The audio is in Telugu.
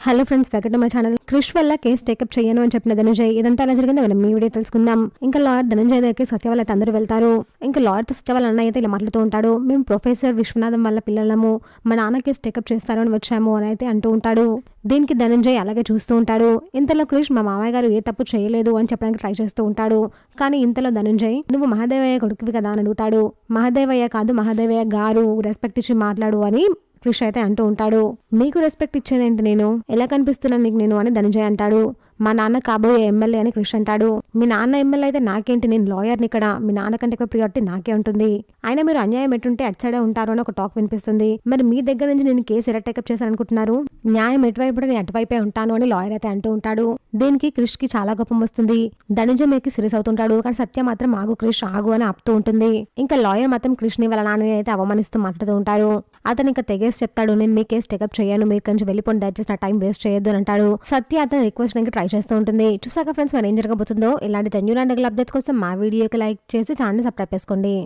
Hello friends, welcome to my channel. Krish వల్ల కేసు టేకప్ చేయను అని చెప్పిన ధనంజయ్ ఇదంతా ఎలా జరిగిందో మనం ఈ వీడియో తెలుసుకుందాం. ఇంకా లాయర్ ధనంజయ్ దగ్గరికి సత్య వాళ్ళ అయితే అందరూ వెళ్తారు. ఇంకా లాయర్తో సత్య వాళ్ళ అన్న అయితే ఇలా మాట్లాడుతూ ఉంటాడు. మేము ప్రొఫెసర్ విశ్వనాథం వల్ల పిల్లలము, మా నాన్న కేసు టేకప్ చేస్తారు అని వచ్చాము అని అయితే అంటూ ఉంటాడు. దీనికి ధనంజయ్ అలాగే చూస్తూ ఉంటాడు. ఇంతలో క్రిష్ మా మామయ్య గారు ఏ తప్పు చేయలేదు అని చెప్పడానికి ట్రై చేస్తూ ఉంటాడు. కానీ ఇంతలో ధనంజయ్ నువ్వు మహాదేవయ్య కొడుకువి కదా అని అడుగుతాడు. మహాదేవయ్య కాదు, మహాదేవయ్య గారు, రెస్పెక్ట్ ఇచ్చి మాట్లాడు అని క్రిష్ అయితే అంటూ ఉంటాడు. మీకు రెస్పెక్ట్ ఇచ్చేదేంటి, నేను ఎలా కనిపిస్తున్నాను నీకు నేను అని ధనంజయ్ అంటాడు. మా నాన్న కాబోయే ఎమ్మెల్యే అని క్రిష్ అంటాడు. మీ నాన్న ఎమ్మెల్యే అయితే నాకేంటి, నేను లాయర్ని ఇక్కడ, మీ నాన్న కంటే ఎక్కువ ప్రియారిటీ నాకే ఉంటుంది. అయినా మీరు అన్యాయం ఎటుంటే అటు సైడే ఉంటారు అని ఒక టాక్ వినిపిస్తుంది. మరి మీ దగ్గర నుంచి నేను కేసు ఎలా టేకప్ చేశాను అనుకుంటున్నారు? న్యాయం ఎటువైపు నేను అటువైపే ఉంటాను అని లాయర్ అయితే అంటూ ఉంటాడు. దీనికి క్రిష్ కి చాలా కోపం వస్తుంది. ధనంజయ్ మీదకి సీరియస్ అవుతుంటాడు. కానీ సత్య మాత్రం ఆగు క్రిష్ ఆగు అని ఆపుతూ ఉంటుంది. ఇంకా లాయర్ మాత్రం క్రిష్ ని వాళ్ళ నాన్నని అయితే అవమానిస్తూ మాట్లాడుతూ ఉంటారు. అతను ఇంకా తెగేసి చెప్తాడు, నేను మీ కేసు టేకప్ చేయను, మీరు కొంచెం వెళ్ళిపోండి, దయచేసి నా టైం వేస్ట్ చేయొద్దు అని అంటాడు. సత్య అతను రిక్వెస్ట్ ట్రై చేస్తూ ఉంటుంది. చూసాక ఫ్రెండ్స్, మరి ఏం జరగబోతుందో, ఇలాంటి జెన్యూన్ అండ్ అప్డేట్స్ కోసం మా వీడియోకి లైక్ చేసి ఛానల్ సబ్స్క్రైబ్ చేసుకోండి.